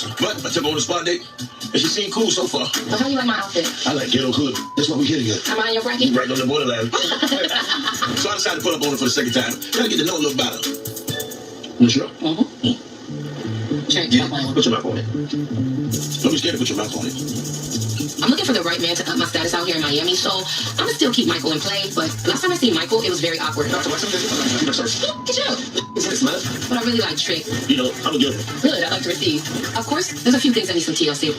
Larissa. But I took her on a spot date, and she seemed cool so far. So how you like my outfit? I like ghetto hood. That's why we here together. Am I on your bracket? You right on the borderline. So I decided to put up on her for the second time. Gotta get to know a little better. You sure? Check. Yeah. Put your mouth on it. Don't be scared to put your mouth on it. I'm looking for the right man to up my status out here in Miami, so I'm gonna still keep Michael in play, but last time I seen Michael, it was very awkward. Get you. But I really like Trick. You know, I'm a giver. Good, I like to receive. Of course, there's a few things that need some TLC.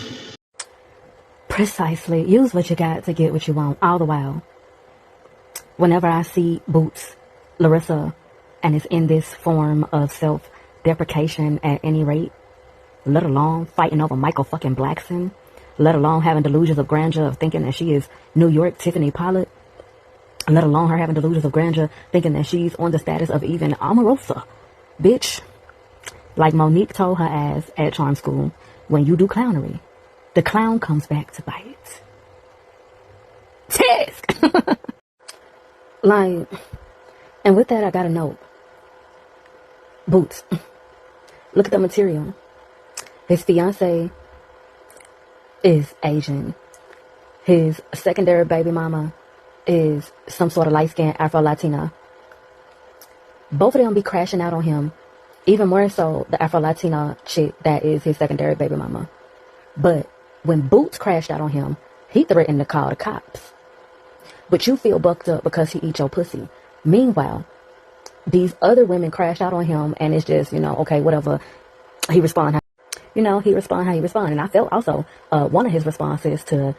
Precisely. Use what you got to get what you want, all the while. Whenever I see Boots, Larissa, and it's in this form of self-deprecation at any rate, let alone fighting over Michael fucking Blackson, let alone having delusions of grandeur of thinking that she is New York Tiffany Pollard, let alone her having delusions of grandeur thinking that she's on the status of even Omarosa. Bitch, like Monique told her ass at charm school, when you do clownery, the clown comes back to bite. Tisk! Like, and with that I gotta know, Boots, look at the material. His fiance is Asian. His secondary baby mama is some sort of light-skinned Afro-Latina. Both of them be crashing out on him. Even more so the Afro-Latina chick that is his secondary baby mama. But when Boots crashed out on him, he threatened to call the cops. But you feel bucked up because he eat your pussy. Meanwhile, these other women crashed out on him and it's just, okay, whatever. He respond how he respond. And I felt also one of his responses to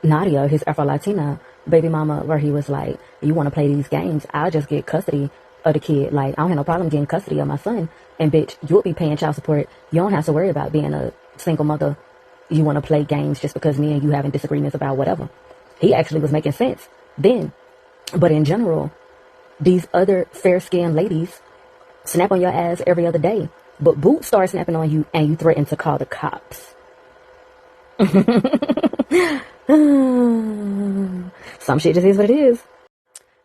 Nadia, his Afro-Latina baby mama, where he was like, you want to play these games, I'll just get custody of the kid. Like, I don't have no problem getting custody of my son. And bitch, you'll be paying child support. You don't have to worry about being a single mother. You want to play games just because me and you having disagreements about whatever. He actually was making sense then. But in general, these other fair-skinned ladies snap on your ass every other day. But Boots starts snapping on you and you threaten to call the cops. Some shit just is what it is.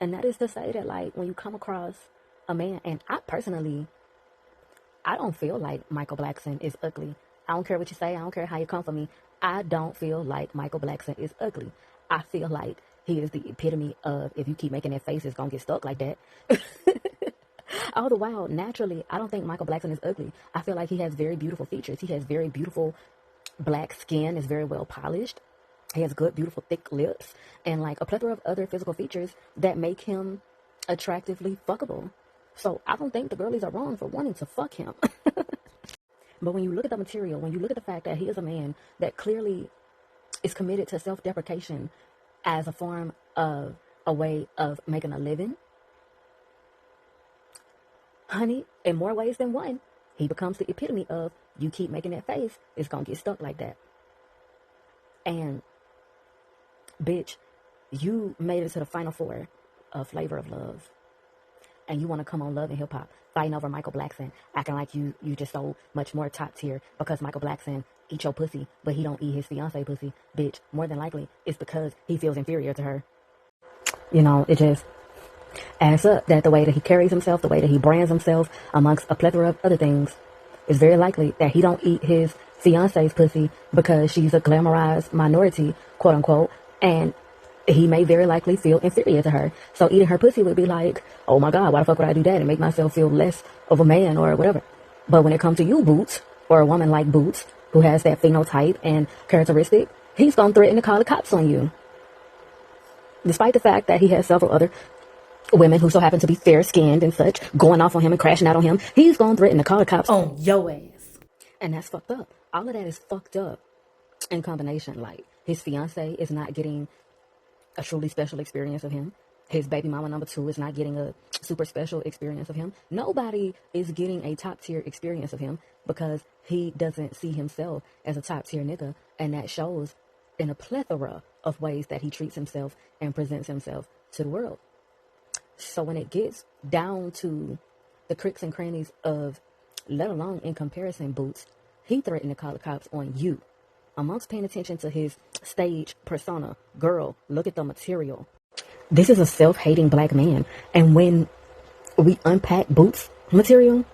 And that is to say that, like, when you come across a man, and I personally, I don't feel like Michael Blackson is ugly. I don't care what you say. I don't care how you come for me. I don't feel like Michael Blackson is ugly. I feel like he is the epitome of, if you keep making that face, it's going to get stuck like that. All the while, naturally, I don't think Michael Blackson is ugly. I feel like he has very beautiful features. He has very beautiful black skin, is very well polished. He has good, beautiful, thick lips, and like a plethora of other physical features that make him attractively fuckable. So I don't think the girlies are wrong for wanting to fuck him. But when you look at the material, when you look at the fact that he is a man that clearly is committed to self-deprecation as a form of a way of making a living, honey, in more ways than one, he becomes the epitome of, you keep making that face, it's gonna get stuck like that. And bitch, you made it to the final four of Flavor of Love, and you want to come on Love and Hip Hop fighting over Michael Blackson, acting like you just so much more top tier because Michael Blackson eat your pussy, but he don't eat his fiance pussy. Bitch, more than likely it's because he feels inferior to her. It just adds up that the way that he carries himself, the way that he brands himself amongst a plethora of other things, it's very likely that he don't eat his fiance's pussy because she's a glamorized minority, quote unquote, and he may very likely feel inferior to her. So eating her pussy would be like, oh my God, why the fuck would I do that and make myself feel less of a man or whatever? But when it comes to you, Boots, or a woman like Boots, who has that phenotype and characteristic, he's gonna threaten to call the cops on you. Despite the fact that he has several other women who so happen to be fair-skinned and such going off on him and crashing out on him, he's gonna threaten to call the cops on your ass. And that's fucked up. All of that is fucked up in combination. Like, his fiance is not getting a truly special experience of him. His baby mama number 2 is not getting a super special experience of him. Nobody is getting a top tier experience of him because he doesn't see himself as a top tier nigga. And that shows in a plethora of ways that he treats himself and presents himself to the world. So when it gets down to the cricks and crannies of, let alone in comparison, Boots, he threatened to call the cops on you. Amongst paying attention to his stage persona, girl, look at the material. This is a self-hating black man. And when we unpack Boots' material,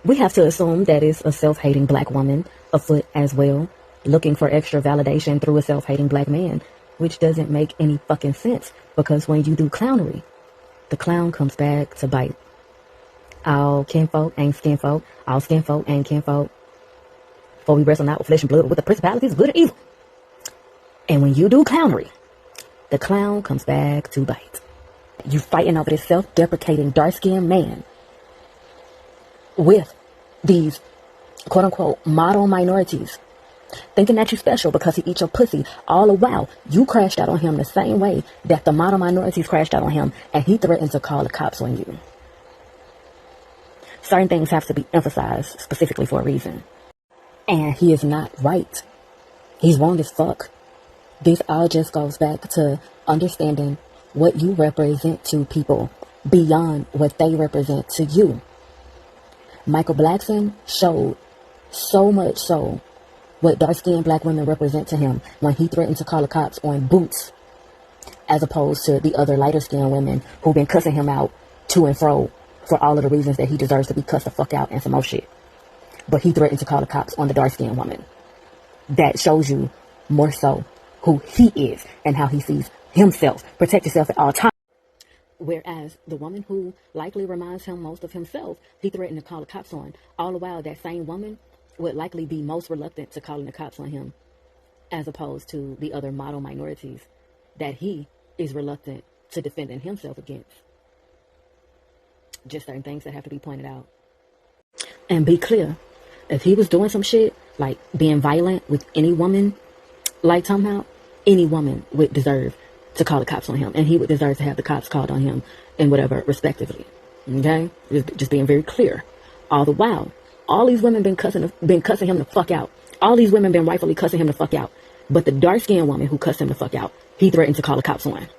We have to assume that it's a self-hating black woman afoot as well, looking for extra validation through a self-hating black man, which doesn't make any fucking sense, because when you do clownery, the clown comes back to bite. All kinfolk ain't skinfolk, all skinfolk ain't kinfolk, for we wrestle not with flesh and blood, but with the principalities of good and evil. And when you do clownery, the clown comes back to bite. You fighting over this self-deprecating dark-skinned man with these quote-unquote model minorities, thinking that you special because he eats your pussy. All the while, you crashed out on him the same way that the model minorities crashed out on him, and he threatened to call the cops on you. Certain things have to be emphasized specifically for a reason. And he is not right. He's wrong as fuck. This all just goes back to understanding what you represent to people beyond what they represent to you. Michael Blackson showed so much so what dark-skinned black women represent to him when he threatened to call the cops on Boots, as opposed to the other lighter-skinned women who've been cussing him out to and fro for all of the reasons that he deserves to be cussed the fuck out and some more shit. But he threatened to call the cops on the dark-skinned woman. That shows you more so who he is and how he sees himself. Protect yourself at all times. Whereas the woman who likely reminds him most of himself, he threatened to call the cops on. All the while, that same woman would likely be most reluctant to calling the cops on him, as opposed to the other model minorities that he is reluctant to defending himself against. Just certain things that have to be pointed out. And be clear, if he was doing some shit, like being violent with any woman, like somehow, any woman would deserve to call the cops on him, and he would deserve to have the cops called on him and whatever, respectively. Okay? Just being very clear. All the while, all these women been cussing him the fuck out. All these women been rightfully cussing him the fuck out. But the dark-skinned woman who cussed him the fuck out, he threatened to call the cops on.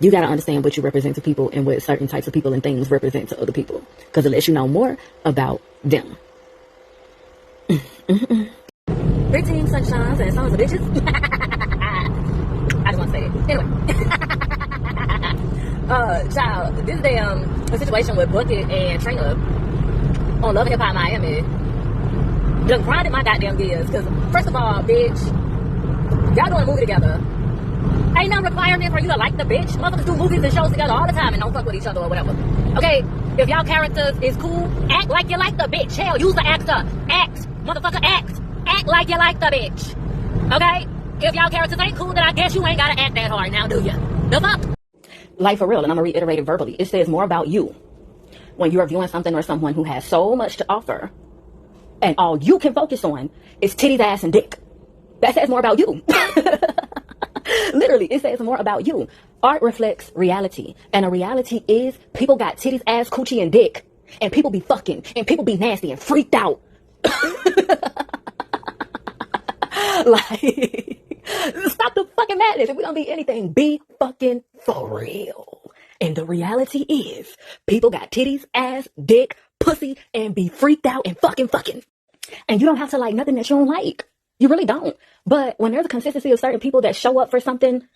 You got to understand what you represent to people and what certain types of people and things represent to other people, because it lets you know more about them. Big team sunshines and sons of bitches. I just want to say it. Anyway. Child, this damn a situation with Bucket and Trina on Love and Hip Hop Miami just grinded my goddamn gears. Because, first of all, bitch, y'all doing a movie together. Ain't no requirement for you to like the bitch. Motherfuckers do movies and shows together all the time and don't fuck with each other or whatever. Okay, if y'all characters is cool, act like you like the bitch. Hell, use the actor. Act. Motherfucker, act. Act like you like the bitch. Okay? If y'all characters ain't cool, then I guess you ain't gotta act that hard now, do ya? The fuck? Like, for real, and I'm gonna reiterate it verbally. It says more about you when you are viewing something or someone who has so much to offer, and all you can focus on is titties, ass, and dick. That says more about you. Literally, it says more about you. Art reflects reality, and a reality is people got titties, ass, coochie, and dick, and people be fucking, and people be nasty and freaked out. Like, stop the fucking madness. If we don't be anything, be fucking for real. And the reality is, people got titties, ass, dick, pussy, and be freaked out and fucking. And you don't have to like nothing that you don't like. You really don't. But when there's a consistency of certain people that show up for something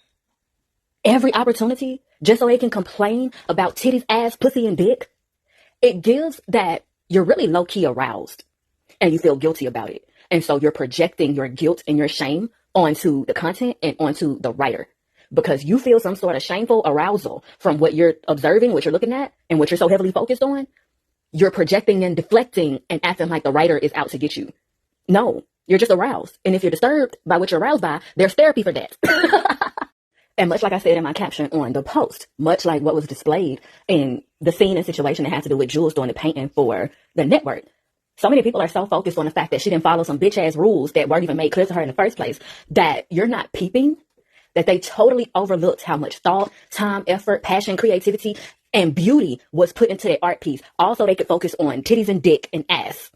every opportunity just so they can complain about titties, ass, pussy, and dick, it gives that you're really low-key aroused and you feel guilty about it. And so you're projecting your guilt and your shame onto the content and onto the writer, because you feel some sort of shameful arousal from what you're observing, what you're looking at, and what you're so heavily focused on. You're projecting and deflecting and acting like the writer is out to get you. No, you're just aroused. And if you're disturbed by what you're aroused by, there's therapy for that. And much like I said in my caption on the post, much like what was displayed in the scene and situation that had to do with Jules doing the painting for the network, so many people are so focused on the fact that she didn't follow some bitch ass rules that weren't even made clear to her in the first place, that you're not peeping, that they totally overlooked how much thought, time, effort, passion, creativity, and beauty was put into that art piece. Also, they could focus on titties and dick and ass.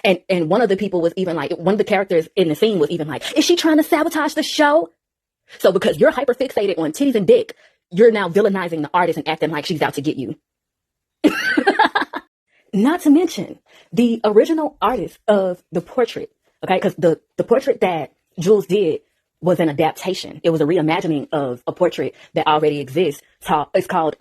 And one of the people was even like, one of the characters in the scene was even like, is she trying to sabotage the show? So because you're hyper fixated on titties and dick, you're now villainizing the artist and acting like she's out to get you. Not to mention the original artist of the portrait, okay? Because the portrait that Jules did was an adaptation. It was a reimagining of a portrait that already exists. It's called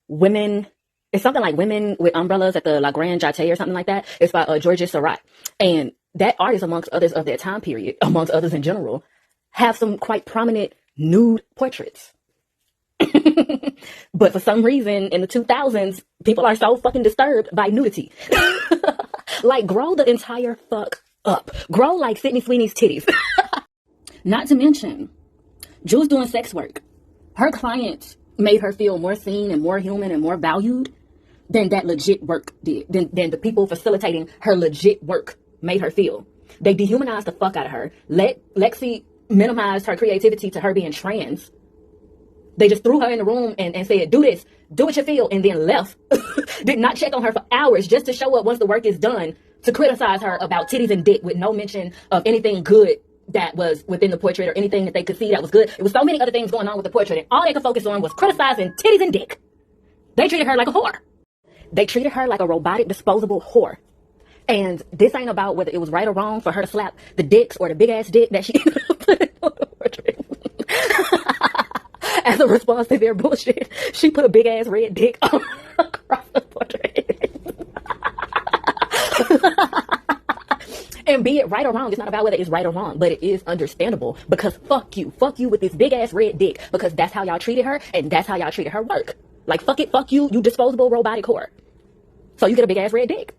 Women, it's something like Women with Umbrellas at the La Grande Jatte or something like that. It's by Georges Seurat. And that artist, amongst others of their time period, amongst others in general, have some quite prominent nude portraits. But for some reason, in the 2000s, people are so fucking disturbed by nudity. Like, grow the entire fuck up. Grow like Sydney Sweeney's titties. Not to mention, Jules doing sex work. Her clients made her feel more seen and more human and more valued than that legit work did. Than the people facilitating her legit work made her feel. They dehumanized the fuck out of her. Lexi minimized her creativity to her being trans. They just threw her in the room and said, do this, do what you feel, and then left. Did not check on her for hours just to show up once the work is done to criticize her about titties and dick with no mention of anything good that was within the portrait or anything that they could see that was good. It was so many other things going on with the portrait, and all they could focus on was criticizing titties and dick. They treated her like a whore. They treated her like a robotic, disposable whore. And this ain't about whether it was right or wrong for her to slap the dicks or the big-ass dick that she put on the portrait. As a response to their bullshit, she put a big-ass red dick across the portrait. And be it right or wrong, it's not about whether it's right or wrong, but it is understandable because fuck you with this big-ass red dick, because that's how y'all treated her and that's how y'all treated her work. Like, fuck it, fuck you disposable robotic whore. So you get a big-ass red dick.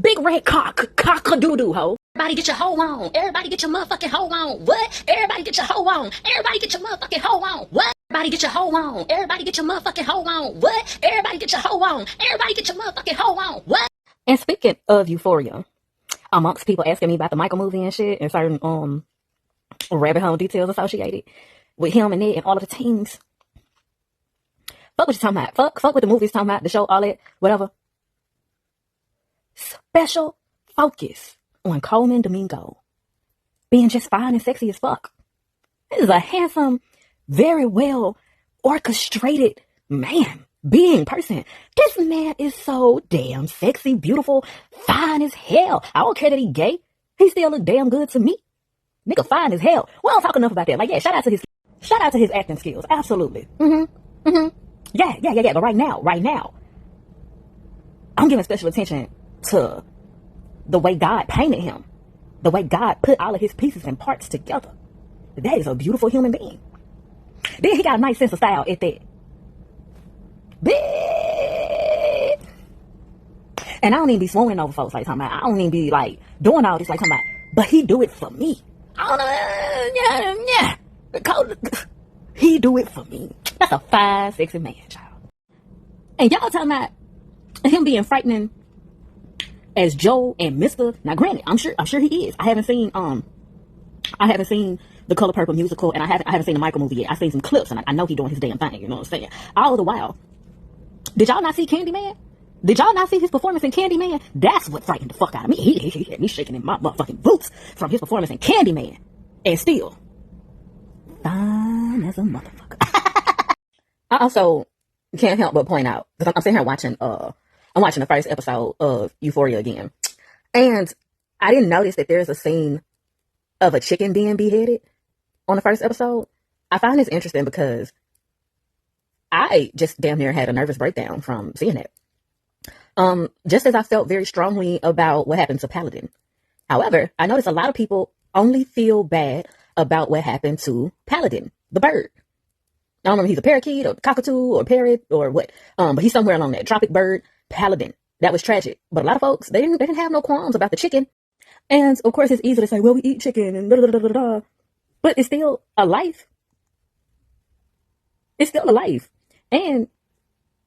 Big red cock-a-doodle hoe. Everybody get your hoe on. Everybody get your motherfucking hoe on. What? Everybody get your hoe on. Everybody get your motherfucking hoe on. What? Everybody get your hoe on. Everybody get your motherfucking hoe on. What? Everybody get your hoe on. Everybody get your motherfucking hoe on. What? And speaking of Euphoria, amongst people asking me about the Michael movie and shit and certain rabbit hole details associated with him and it and all of the teams. Fuck what you talking about. Fuck what the movie's talking about, the show, all that, whatever. Special focus on Coleman Domingo being just fine and sexy as fuck. This is a handsome, very well orchestrated person. This man is so damn sexy, beautiful, fine as hell. I don't care that he gay. He still look damn good to me. Nigga fine as hell. We don't talk enough about that. Like, yeah, shout out to his acting skills. Absolutely. Yeah. But right now, I'm giving special attention to the way God painted him, the way God put all of his pieces and parts together. That is a beautiful human being. Then he got a nice sense of style at that. And I don't even be swooning over folks like talking about. I don't even be like doing all this like talking about. But he do it for me. I don't know. Yeah. He do it for me. That's a fine, sexy man, child. And y'all talking about him being frightening as Joe and Mr. Now, granted, I'm sure he is. I haven't seen the Color Purple musical, and I haven't seen the Michael movie yet. I've seen some clips, and I know he doing his damn thing. You know what I'm saying? All the while, did y'all not see Candyman? Did y'all not see his performance in Candyman? That's what frightened the fuck out of me. He had me shaking in my motherfucking boots from his performance in Candyman, and still fine as a motherfucker. I also can't help but point out, because I'm sitting here watching the first episode of Euphoria again. And I didn't notice that there's a scene of a chicken being beheaded on the first episode. I find this interesting because I just damn near had a nervous breakdown from seeing it. Just as I felt very strongly about what happened to Paladin. However, I noticed a lot of people only feel bad about what happened to Paladin, the bird. I don't remember if he's a parakeet or cockatoo or parrot or what. But he's somewhere along that tropic bird, Paladin. That was tragic. But a lot of folks, they didn't have no qualms about the chicken. And of course, it's easy to say, well, we eat chicken and da da da da da. But it's still a life. It's still a life. And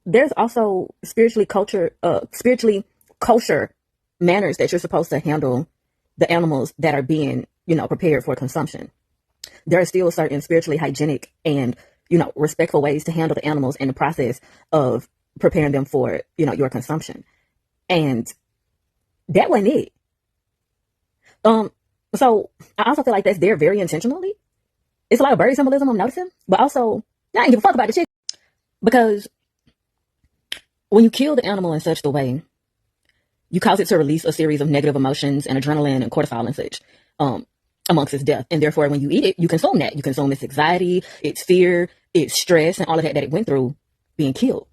there's also spiritually kosher manners that you're supposed to handle the animals that are being, prepared for consumption. There are still certain spiritually hygienic and, respectful ways to handle the animals in the process of preparing them for, your consumption. And that wasn't it. So I also feel like that's there very intentionally. It's a lot of bird symbolism I'm noticing, but also I ain't give a fuck about the chicken, because when you kill the animal in such a way, you cause it to release a series of negative emotions and adrenaline and cortisol and such, amongst its death. And therefore, when you eat it, you consume that. You consume its anxiety, its fear, its stress, and all of that it went through being killed.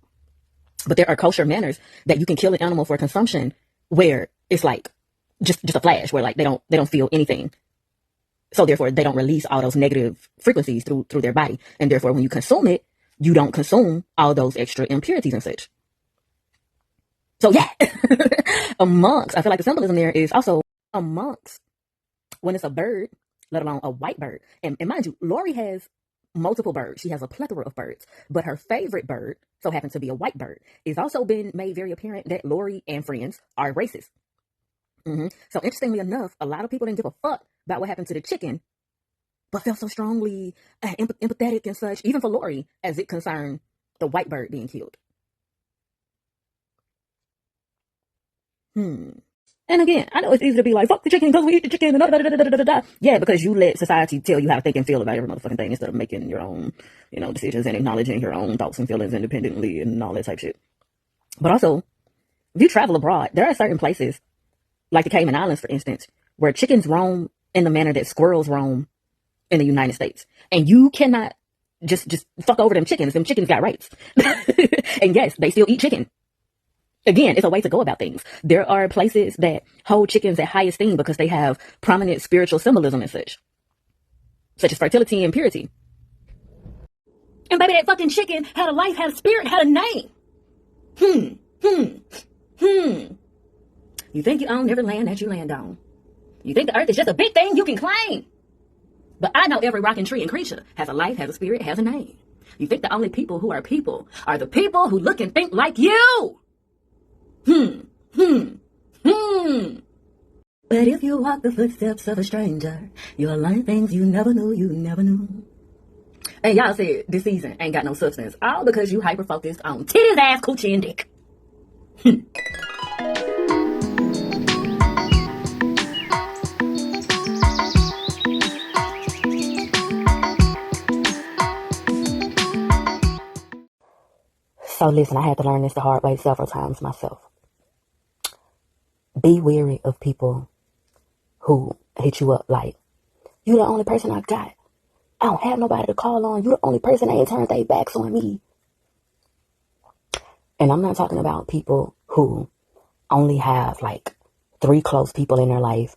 But there are kosher manners that you can kill an animal for consumption where it's like just a flash, where like they don't feel anything. So therefore they don't release all those negative frequencies through their body. And therefore when you consume it, you don't consume all those extra impurities and such. So yeah, I feel like the symbolism there is also amongst when it's a bird, let alone a white bird. And mind you, Lori has multiple birds. She has a plethora of birds, but her favorite bird, so happens to be a white bird. It's also been made very apparent that Lori and friends are racist. So interestingly enough, a lot of people didn't give a fuck about what happened to the chicken, but felt so strongly empathetic and such, even for Lori, as it concerned the white bird being killed. And again, I know it's easy to be like, fuck the chicken because we eat the chicken. Yeah, because you let society tell you how to think and feel about every motherfucking thing instead of making your own, decisions and acknowledging your own thoughts and feelings independently and all that type shit. But also, if you travel abroad, there are certain places, like the Cayman Islands, for instance, where chickens roam in the manner that squirrels roam in the United States. And you cannot just fuck over them chickens. Them chickens got rights. And yes, they still eat chicken. Again, it's a way to go about things. There are places that hold chickens at high esteem because they have prominent spiritual symbolism and such as fertility and purity. And baby, that fucking chicken had a life, had a spirit, had a name. You think you own every land that you land on. You think the earth is just a big thing you can claim. But I know every rock and tree and creature has a life, has a spirit, has a name. You think the only people who are people are the people who look and think like you. But if you walk the footsteps of a stranger, you'll learn things you never knew. And y'all said this season ain't got no substance, all because you hyper-focused on titties, ass, coochie, and dick. So listen, I had to learn this the hard way several times myself. Be wary of people who hit you up like, you the only person I got. I don't have nobody to call on. You the only person that ain't turned their backs on me. And I'm not talking about people who only have like 3 close people in their life,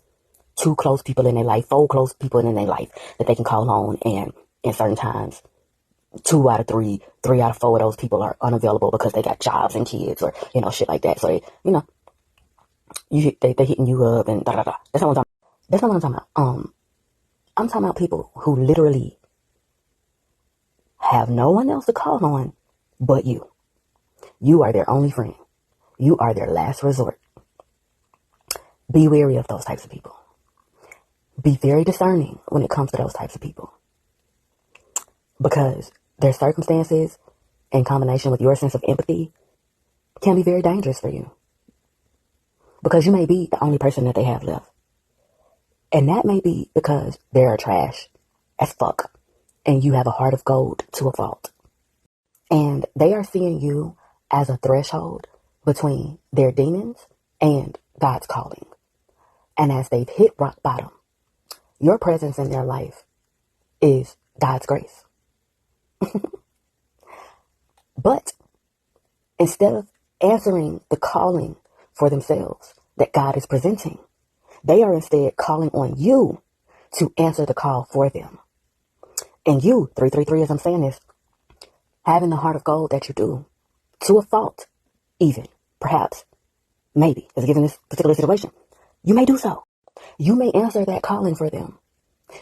2 close people in their life, 4 close people in their life that they can call on, and in certain times 2 out of 3, 3 out of 4 of those people are unavailable because they got jobs and kids or, shit like that. So, they hitting you up and da-da-da. That's not what I'm talking about. I'm talking about people who literally have no one else to call on but you. You are their only friend. You are their last resort. Be wary of those types of people. Be very discerning when it comes to those types of people. Because their circumstances, in combination with your sense of empathy, can be very dangerous for you. Because you may be the only person that they have left. And that may be because they're trash as fuck. And you have a heart of gold to a fault. And they are seeing you as a threshold between their demons and God's calling. And as they've hit rock bottom, your presence in their life is God's grace. But instead of answering the calling for themselves that God is presenting, they are instead calling on you to answer the call for them. And you, 333, as I'm saying this, having the heart of gold that you do, to a fault, even, perhaps, maybe, as given this particular situation, you may do so. You may answer that calling for them.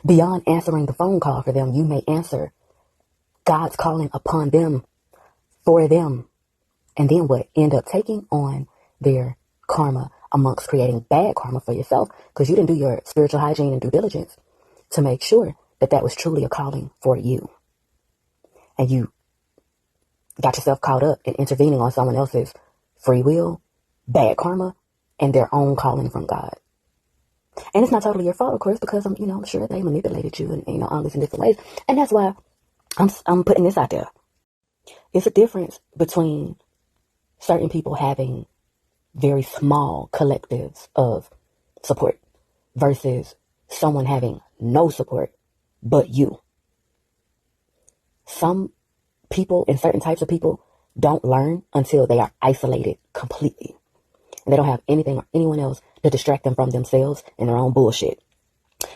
Beyond answering the phone call for them, you may answer God's calling upon them, for them. And then what? End up taking on their karma amongst creating bad karma for yourself because you didn't do your spiritual hygiene and due diligence to make sure that that was truly a calling for you. And you got yourself caught up in intervening on someone else's free will, bad karma, and their own calling from God. And it's not totally your fault, of course, because I'm sure they manipulated you and all this in different ways. And that's why I'm putting this out there. It's a difference between certain people having very small collectives of support versus someone having no support but you. Some people and certain types of people don't learn until they are isolated completely. And they don't have anything or anyone else to distract them from themselves and their own bullshit.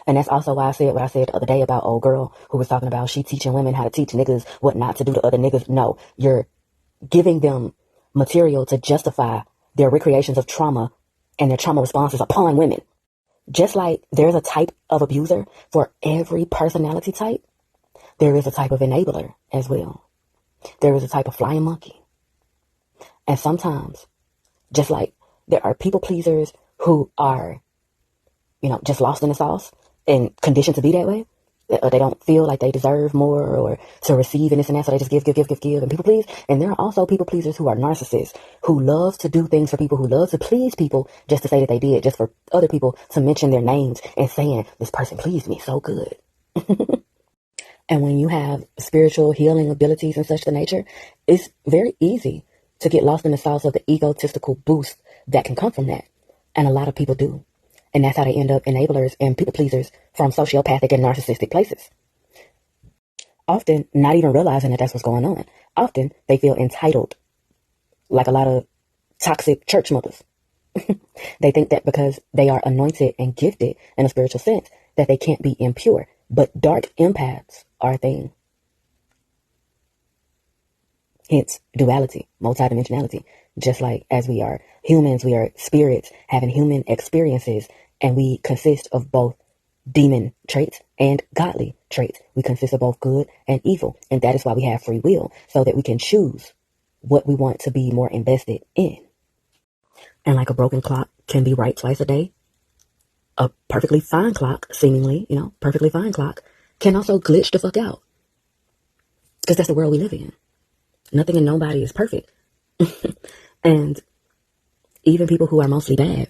And that's also why I said what I said the other day about old girl who was talking about she teaching women how to teach niggas what not to do to other niggas. No, you're giving them material to justify their recreations of trauma and their trauma responses upon women. Just like there's a type of abuser for every personality type, there is a type of enabler as well. There is a type of flying monkey. And sometimes, just like there are people pleasers who are, just lost in the sauce and conditioned to be that way, or they don't feel like they deserve more or to receive and this and that, so they just give and people please. And there are also people pleasers who are narcissists, who love to do things for people, who love to please people just to say that they did, just for other people to mention their names and saying, this person pleased me so good. And when you have spiritual healing abilities and such the nature, it's very easy to get lost in the sauce of the egotistical boost that can come from that. And a lot of people do. And that's how they end up enablers and people pleasers from sociopathic and narcissistic places. Often not even realizing that that's what's going on. Often they feel entitled, like a lot of toxic church mothers. They think that because they are anointed and gifted in a spiritual sense, that they can't be impure. But dark empaths are a thing. Hence, duality, multidimensionality. Just like as we are humans, we are spirits having human experiences, and we consist of both demon traits and godly traits. We consist of both good and evil, and that is why we have free will, so that we can choose what we want to be more invested in. And like a broken clock can be right twice a day, a perfectly fine clock, seemingly, perfectly fine clock, can also glitch the fuck out. Because that's the world we live in. Nothing and nobody is perfect. And even people who are mostly bad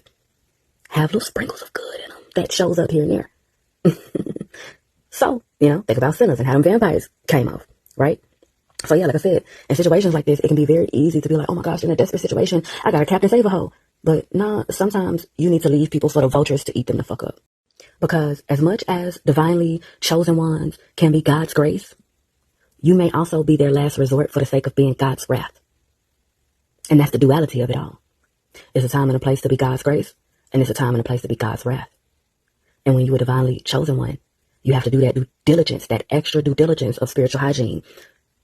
have little sprinkles of good in them that shows up here and there. So, think about sinners and how them vampires came off, right? So yeah, like I said, in situations like this, it can be very easy to be like, oh my gosh, in a desperate situation, I got a Captain Save-A-Ho. But nah, sometimes you need to leave people for the vultures to eat them the fuck up. Because as much as divinely chosen ones can be God's grace, you may also be their last resort for the sake of being God's wrath. And that's the duality of it all. It's a time and a place to be God's grace, and it's a time and a place to be God's wrath. And when you're a divinely chosen one, you have to do that due diligence, that extra due diligence of spiritual hygiene.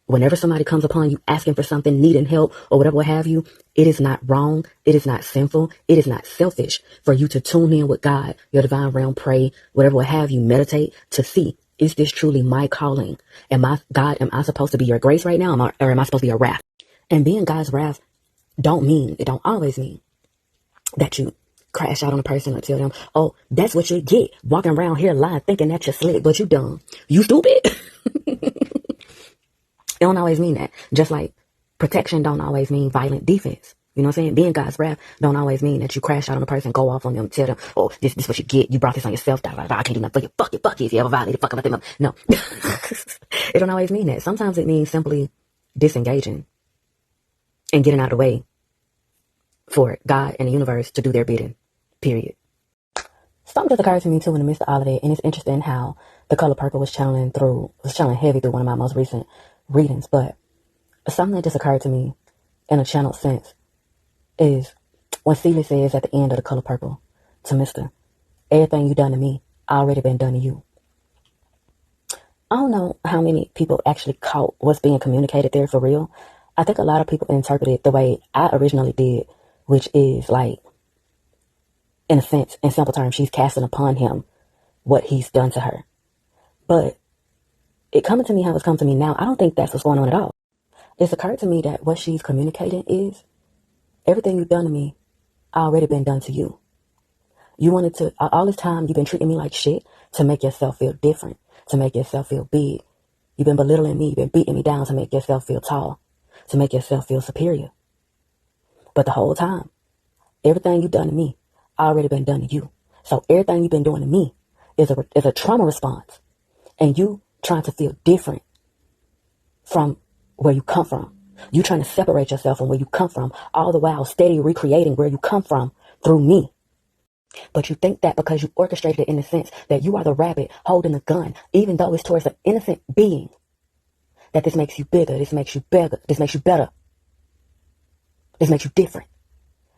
Whenever somebody comes upon you asking for something, needing help, or whatever what have you, it is not wrong, it is not sinful, it is not selfish for you to tune in with God, your divine realm, pray, whatever what have you, meditate to see, is this truly my calling? Am I supposed to be your grace right now, or am I supposed to be your wrath? And being God's wrath it don't always mean that you crash out on a person or tell them, oh, that's what you get, walking around here lying, thinking that you're slick, but you dumb. You stupid. It don't always mean that. Just like protection don't always mean violent defense. You know what I'm saying? Being God's wrath don't always mean that you crash out on a person, go off on them, tell them, oh, this is what you get. You brought this on yourself. I can't do nothing for you. Fuck you if you ever violate fuck about them. No. It don't always mean that. Sometimes it means simply disengaging and getting out of the way for God and the universe to do their bidding. Period. Something just occurred to me too in the midst of all of that, and it's interesting how the color purple was channeling heavy through one of my most recent readings. But something that just occurred to me in a channeled sense is when Celie says at the end of the color purple to Mr. Everything you done to me already been done to you. I don't know how many people actually caught what's being communicated there for real. I think a lot of people interpret it the way I originally did, which is like, in a sense, in simple terms, she's casting upon him what he's done to her. But it coming to me how it's come to me now, I don't think that's what's going on at all. It's occurred to me that what she's communicating is, everything you've done to me already been done to you. You wanted to, all this time, you've been treating me like shit to make yourself feel different, to make yourself feel big. You've been belittling me, you've been beating me down to make yourself feel tall, to make yourself feel superior. But the whole time, everything you've done to me already been done to you. So everything you've been doing to me is a trauma response. And you trying to feel different from where you come from. You trying to separate yourself from where you come from, all the while steady recreating where you come from through me. But you think that because you orchestrated it in the sense that you are the rabbit holding the gun, even though it's towards an innocent being, that this makes you bigger, this makes you better, this makes you better. This makes you different.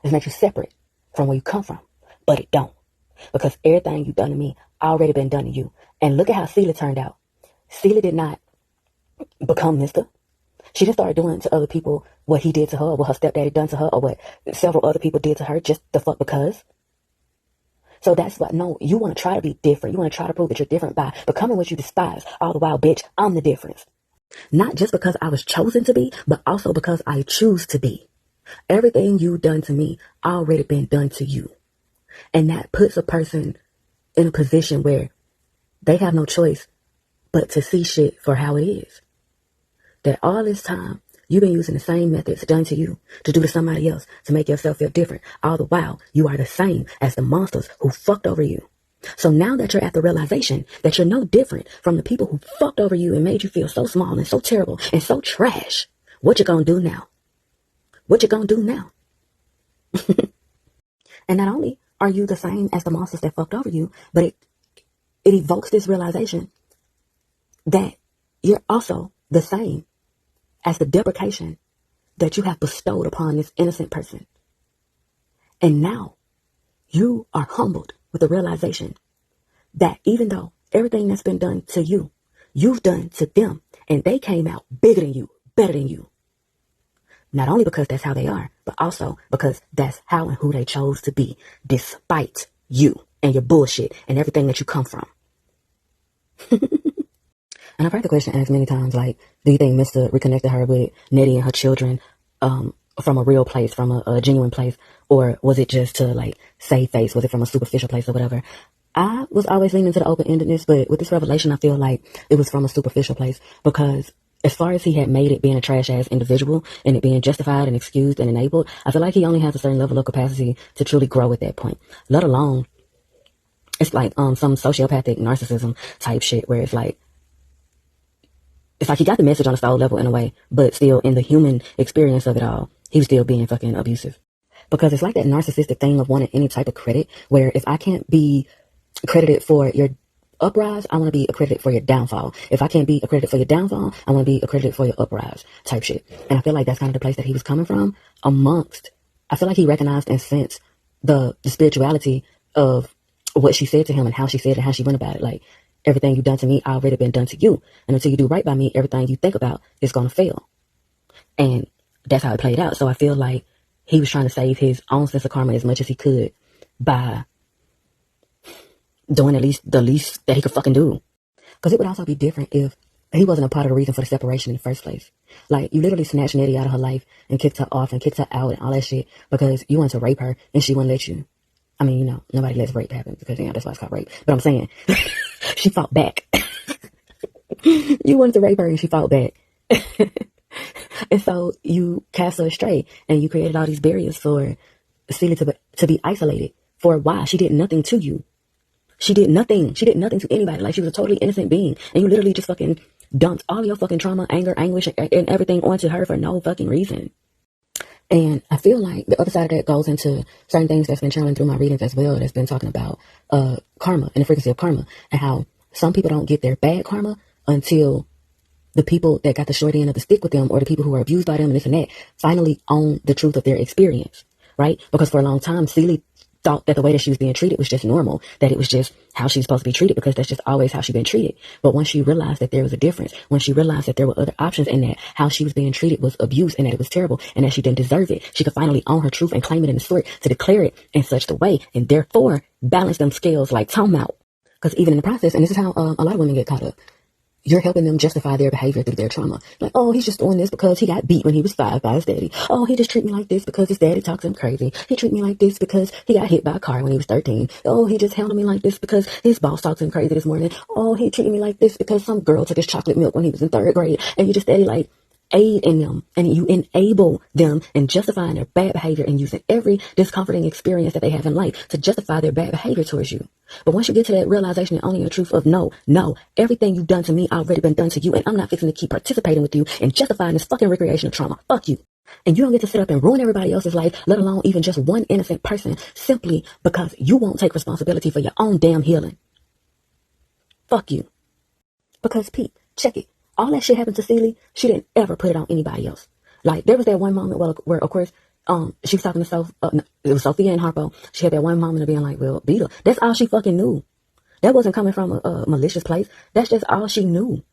This makes you separate from where you come from. But it don't. Because everything you done to me already been done to you. And look at how Celia turned out. Celia did not become Mr. She just started doing to other people what he did to her, what her stepdaddy done to her, or what several other people did to her just the fuck because. So that's what, no, you want to try to be different. You want to try to prove that you're different by becoming what you despise. All the while, bitch, I'm the difference. Not just because I was chosen to be, but also because I choose to be. Everything you done to me already been done to you. And that puts a person in a position where they have no choice but to see shit for how it is. That all this time, you've been using the same methods done to you to do to somebody else to make yourself feel different. All the while, you are the same as the monsters who fucked over you. So now that you're at the realization that you're no different from the people who fucked over you and made you feel so small and so terrible and so trash, what you gonna do now? What you gonna do now? And not only are you the same as the monsters that fucked over you, but it evokes this realization that you're also the same as the deprecation that you have bestowed upon this innocent person. And now you are humbled with the realization that even though everything that's been done to you, you've done to them, and they came out bigger than you, better than you. Not only because that's how they are, but also because that's how and who they chose to be, despite you and your bullshit and everything that you come from. And I've heard the question asked many times, like, do you think Mr. reconnected her with Nettie and her children from a real place, from a genuine place? Or was it just to, like, save face? Was it from a superficial place or whatever? I was always leaning to the open-endedness, but with this revelation, I feel like it was from a superficial place. Because as far as he had made it being a trash-ass individual and it being justified and excused and enabled, I feel like he only has a certain level of capacity to truly grow at that point. Let alone, it's like some sociopathic narcissism type shit where it's like he got the message on a soul level in a way, but still in the human experience of it all, he was still being fucking abusive. Because it's like that narcissistic thing of wanting any type of credit, where if I can't be credited for your uprise, I want to be accredited for your downfall. If I can't be accredited for your downfall, I want to be accredited for your uprise type shit. And I feel like that's kind of the place that he was coming from I feel like he recognized and sensed the spirituality of what she said to him and how she said it and how she went about it. Like, everything you've done to me already been done to you. And until you do right by me, everything you think about is going to fail. And that's how it played out. So I feel like he was trying to save his own sense of karma as much as he could by doing the least that he could fucking do. Because it would also be different if he wasn't a part of the reason for the separation in the first place. Like, you literally snatched Nettie out of her life and kicked her off and kicked her out and all that shit because you wanted to rape her and she wouldn't let you. I mean, nobody lets rape happen because, that's why it's called rape. But I'm saying, she fought back. You wanted to rape her and she fought back. And so you cast her astray and you created all these barriers for Celia to be isolated. For why? She did nothing to you. She did nothing. She did nothing to anybody. Like, she was a totally innocent being. And you literally just fucking dumped all your fucking trauma, anger, anguish, and everything onto her for no fucking reason. And I feel like the other side of that goes into certain things that's been channeling through my readings as well, that's been talking about karma and the frequency of karma and how some people don't get their bad karma until the people that got the short end of the stick with them or the people who are abused by them and this and that finally own the truth of their experience, right? Because for a long time, Celia thought that the way that she was being treated was just normal, that it was just how she's supposed to be treated because that's just always how she's been treated. But once she realized that there was a difference, when she realized that there were other options and that how she was being treated was abuse and that it was terrible and that she didn't deserve it, she could finally own her truth and claim it in the spirit to declare it in such a way and therefore balance them scales like time out. Because even in the process, and this is how a lot of women get caught up, you're helping them justify their behavior through their trauma. Like, oh, he's just doing this because he got beat when he was 5 by his daddy. Oh, he just treat me like this because his daddy talks him crazy. He treat me like this because he got hit by a car when he was 13. Oh, he just handled me like this because his boss talks him crazy this morning. Oh, he treated me like this because some girl took his chocolate milk when he was in 3rd grade. And you just steady like aid in them and you enable them in justifying their bad behavior and using every discomforting experience that they have in life to justify their bad behavior towards you. But once you get to that realization and owning your truth of no, everything you've done to me already been done to you and I'm not fixing to keep participating with you and justifying this fucking recreation of trauma. Fuck you. And you don't get to sit up and ruin everybody else's life, let alone even just one innocent person, simply because you won't take responsibility for your own damn healing. Fuck you. Because Pete, check it. All that shit happened to Celia, she didn't ever put it on anybody else. Like, there was that one moment where of course, she was talking to no, it was Sophia and Harpo. She had that one moment of being like, well, beat her. That's all she fucking knew. That wasn't coming from a malicious place. That's just all she knew.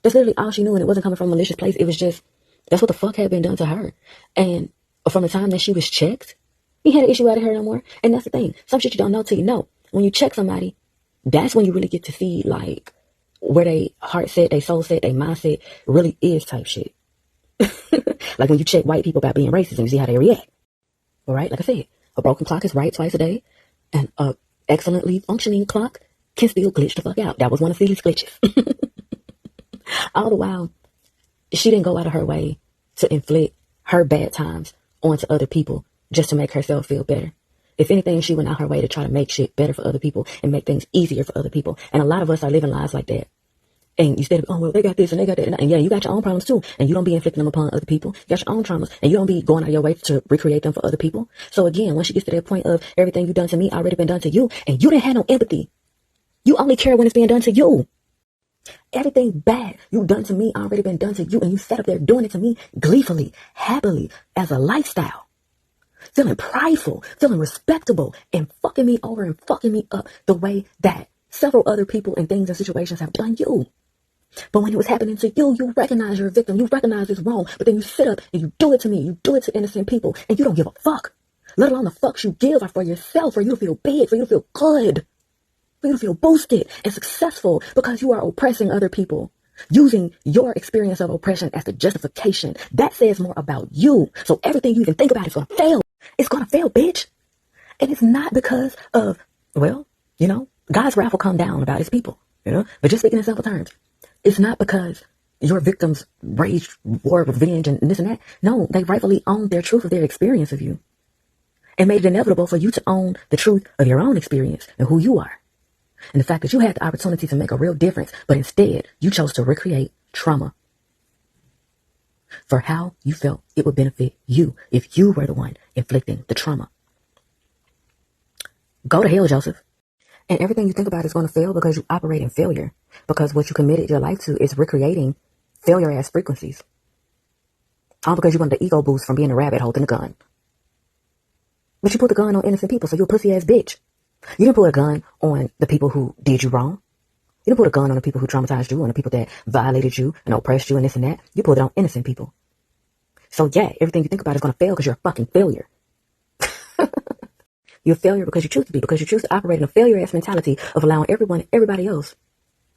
That's literally all she knew, and it wasn't coming from a malicious place. It was just, that's what the fuck had been done to her. And from the time that she was checked, he had an issue out of her no more. And that's the thing. Some shit you don't know till you know. When you check somebody, that's when you really get to see, like, where they heart set, they soul set, they mindset really is type shit. Like when you check white people about being racist and you see how they react. All right, like I said, a broken clock is right twice a day, and a excellently functioning clock can still glitch the fuck out. That was one of Celia's glitches. All the while, she didn't go out of her way to inflict her bad times onto other people just to make herself feel better. If anything, she went out her way to try to make shit better for other people and make things easier for other people. And a lot of us are living lives like that. And instead of, oh, well, they got this and they got that. And yeah, you got your own problems too. And you don't be inflicting them upon other people. You got your own traumas. And you don't be going out of your way to recreate them for other people. So again, once you get to that point of everything you've done to me already been done to you, and you didn't have no empathy. You only care when it's being done to you. Everything bad you've done to me already been done to you. And you sat up there doing it to me gleefully, happily, as a lifestyle. Feeling prideful, feeling respectable, and fucking me over and fucking me up the way that several other people and things and situations have done you. But when it was happening to you, you recognize you're a victim. You recognize it's wrong. But then you sit up and you do it to me. You do it to innocent people. And you don't give a fuck. Let alone the fucks you give are for yourself, for you to feel big, for you to feel good, for you to feel boosted and successful because you are oppressing other people. Using your experience of oppression as the justification. That says more about you. So everything you even think about is going to fail. It's going to fail, bitch. And it's not because of, well, you know, God's wrath will come down about his people, you know. But just speaking in simple terms, it's not because your victims rage, war, revenge, and this and that. No, they rightfully own their truth of their experience of you. And made it inevitable for you to own the truth of your own experience and who you are. And the fact that you had the opportunity to make a real difference, but instead you chose to recreate trauma for how you felt it would benefit you if you were the one inflicting the trauma. Go to hell, Joseph. And everything you think about is going to fail because you operate in failure. Because what you committed your life to is recreating failure-ass frequencies. All because you wanted the ego boost from being a rabbit holding a gun. But you put the gun on innocent people, so you're a pussy-ass bitch. You didn't put a gun on the people who did you wrong. You didn't put a gun on the people who traumatized you, on the people that violated you and oppressed you and this and that. You put it on innocent people. So yeah, everything you think about is going to fail because you're a fucking failure. You're a failure because you choose to be, because you choose to operate in a failure-ass mentality of allowing everyone and everybody else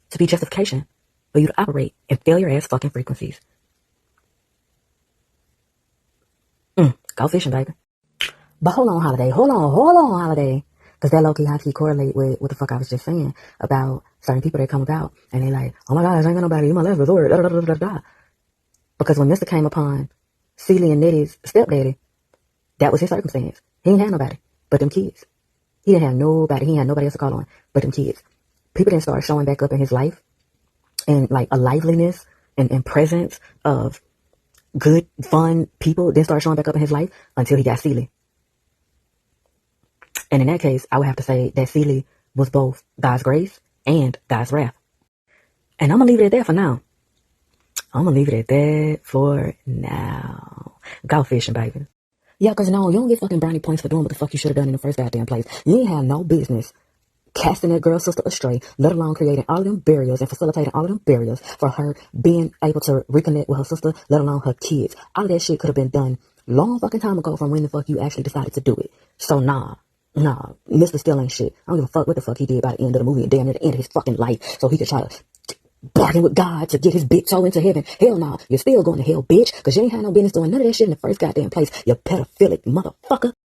to be justification for you to operate in failure-ass fucking frequencies. Go fishing, baby. But hold on, Holiday. Hold on, Holiday. Because that low-key high-key correlate with what the fuck I was just saying about certain people that come about and they like, oh my gosh, I ain't got nobody, you my last resort, da da da da da. Because when Mr. came upon Celie and Nettie's stepdaddy, that was his circumstance. He ain't had nobody but them kids. He didn't have nobody. He ain't had nobody else to call on but them kids. People didn't start showing back up in his life and like a liveliness and presence of good, fun people didn't start showing back up in his life until he got Celie. And in that case, I would have to say that Celie was both God's grace and God's wrath. And I'm going to leave it at that for now. Go fishing, baby. Yeah, because no, you don't get fucking brownie points for doing what the fuck you should have done in the first goddamn place. You ain't have no business casting that girl's sister astray, let alone creating all of them barriers and facilitating all of them barriers for her being able to reconnect with her sister, let alone her kids. All of that shit could have been done long fucking time ago from when the fuck you actually decided to do it. So nah, Mr. Still ain't shit. I don't give a fuck what the fuck he did by the end of the movie and damn near the end of his fucking life so he could try to bargain with God to get his bitch soul into heaven. Hell no, you're still going to hell, bitch, because you ain't had no business doing none of that shit in the first goddamn place, you pedophilic motherfucker.